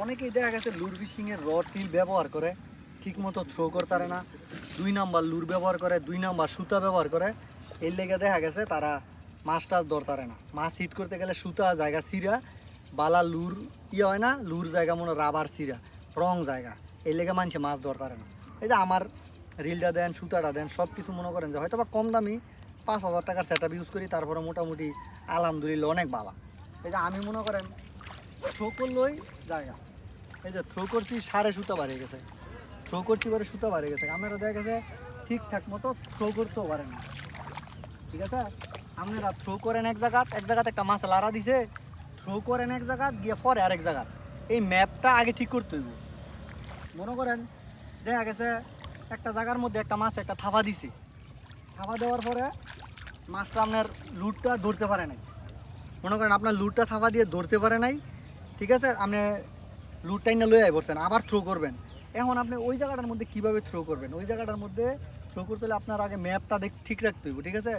অনেকেই দেখা গেছে লুর ফিশিংয়ের রড টিল ব্যবহার করে, ঠিক মতো থ্রো করতে পারে না। 2 নাম্বার লুর ব্যবহার করে, 2 নাম্বার সুতা ব্যবহার করে। এর লেগে দেখা গেছে তারা মাছ টাছ ধরতে পারে না। মাছ হিট করতে গেলে সুতা জায়গা সিরা, বালা লুর হয় না, লুর জায়গা মনে রাবার সিরা, রং জায়গা। এর লেগে মানুষে মাছ ধরতে পারে না। এই যে আমার রিলটা দেন, সুতাটা দেন, সব কিছু মনে করেন যে হয়তো বা কম দামি 5,000 টাকার সেট আপ ইউজ করি, তারপরে মোটামুটি আলহামদুলিল্লাহ অনেক ভালো। এই যে আমি মনে করেন থ্রো করলেই জায়গা, এই যে থ্রো করছি সারে সুতা বাড়িয়ে গেছে, থ্রো করছি পরে সুতা বাড়িয়ে গেছে। আপনারা দেখা গেছে ঠিকঠাক মতো থ্রো করতেও পারেন না, ঠিক আছে? আপনারা থ্রো করেন এক জায়গাতে একটা মাছ লাড়া দিছে, থ্রো করেন এক জায়গা গিয়ে পরে আরেক জায়গা। এই ম্যাপটা আগে ঠিক করতে হইব। মনে করেন দেখা গেছে একটা জায়গার মধ্যে একটা মাছ একটা থাপা দিছে, থাপা দেওয়ার পরে মাছটা আপনার লুটটা ধরতে পারে নাই। মনে করেন আপনার লুটটা থাপা দিয়ে ধরতে পারে নাই, ঠিক আছে? আপনি লুটটাই না লয়ে পড়ছেন, আবার থ্রো করবেন। এখন আপনি ওই জায়গাটার মধ্যে কীভাবে থ্রো করবেন? ওই জায়গাটার মধ্যে থ্রো করতে হলে আপনার আগে ম্যাপটা ঠিক রাখতে হইব, ঠিক আছে?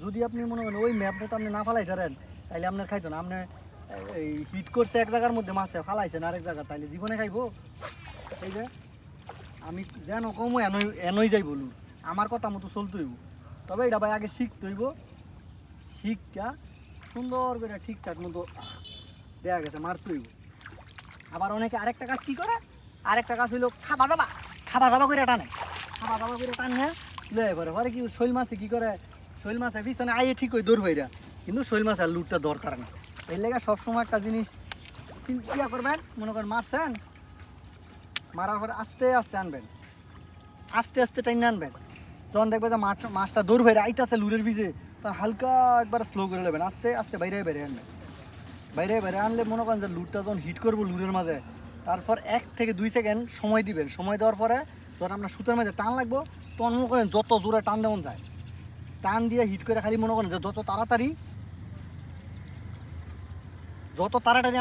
যদি আপনি মনে করেন ওই ম্যাপ মতো আপনি না ফালাই ধরেন, তাইলে আপনার খাইতো না। আপনি এই হিট করছে এক জায়গার মধ্যে মাছে ফালাইছেন আরেক জায়গা, তাইলে জীবনে খাইবো? এই যে আমি যেন কমও এনই যাই বলুন, আমার কথা মতো চলতে হইব। তবে এটা ভাই আগে শিখতে হইব, শিখা সুন্দর করে ঠিকঠাক মতো দেখা গেছে মারতে হইব। আবার অনেকে আরেকটা কাজ কী করে, আরেকটা কাজ হইলো খাবা দাবা করে টানে, খাবা দাবা করে টানে লয়ে পরে পরে কি শৈল মাছে কী করে, শৈল মাছে পিছনে আইয়ে ঠিক ওই দৌড় হইরা, কিন্তু শৈল মাছ আর লুটটা দরকার না। এই লেগে সবসময় একটা জিনিস চিন্তা করবেন, মনে করেন মারছেন, মারার পরে আস্তে আস্তে আনবেন, আস্তে আস্তে টাইনে আনবেন। যখন দেখবে যে মাছটা দৌড় হইরা আইতাছে লুরের ভিজে, তখন হালকা একবার স্লো করে নেবেন, আস্তে আস্তে বাইরে আনবেন। বাইরে আনলে মনে করেন যে লুটটা যখন হিট করবো লুরের মাঝে, তারপর 1 থেকে 2 সেকেন্ড সময় দিবেন। সময় দেওয়ার পরে যখন আপনার সুতার মাঝে টান লাগবো, তখন মনে করেন যত জোরে টান দেওয়া যায়, টান দিয়ে হিট করে খালি মনে করেন যে যত তাড়াতাড়ি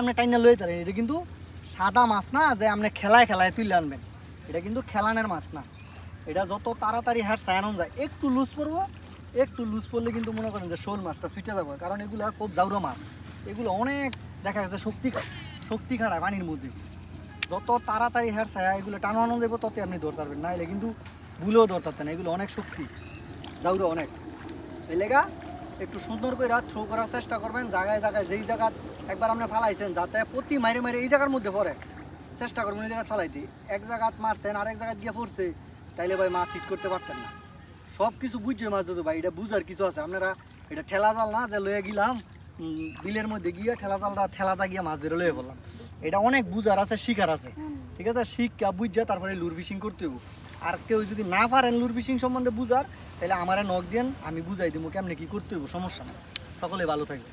আপনি টাইনা লয়ে তারেন। এটা কিন্তু সাদা মাছ না যে আপনি খেলায় তুলে আনবেন, এটা কিন্তু খেলানের মাছ না। এটা যত তাড়াতাড়ি হ্যাঁ সায়ানো যায়, একটু লুজ পড়বো, একটু লুজ পড়লে কিন্তু মনে করেন যে শোল মাছটা ফিটে যাবে। কারণ এগুলো খুব জাউরা মাছ, এগুলো অনেক দেখা গেছে শক্তি খাড়ায় পানির মধ্যে। যত তাড়াতাড়ি হ্যাঁ ছায়া এগুলো টানানো যাবো, তত আপনি ধরতে পারবেন, না এলে কিন্তু ভুলেও ধরতে পারতেন না। এগুলো অনেক শক্তি, জাউরা অনেক। এই লেগা একটু সুন্দর করে থ্রো করার চেষ্টা করবেন, জায়গায় যেই জায়গা একবার আপনি ফালাইছেন, যাতে প্রতি মারে এই জায়গার মধ্যে পড়ে, চেষ্টা করবেন এই জায়গায় ফালাইতে। এক জায়গাত মারছেন আরেক জায়গায় গিয়ে পড়ছে, তাইলে ভাই মাছ হিট করতে পারতেন না। সব কিছু বুঝছে মাছ ধরতে ভাই, এটা বুঝার কিছু আছে। আপনারা এটা ঠেলা জাল না যে লয়ে গেলাম বিলের মধ্যে গিয়ে ঠেলাটা গিয়ে মাছ ধরে লয়ে পড়লাম। এটা অনেক বুঝার আছে, শিকার আছে, ঠিক আছে? শিক্ষা বুঝা তারপরে লুর ফিশিং করতে হইব। আর কেউ যদি না পারেন লুর ফিশিং সম্বন্ধে বুঝার, তাহলে আমারে নক দেন, আমি বুঝাই দেবো কেমনে কী করতে হইব, সমস্যা নেই। সকলে ভালো থাকবে।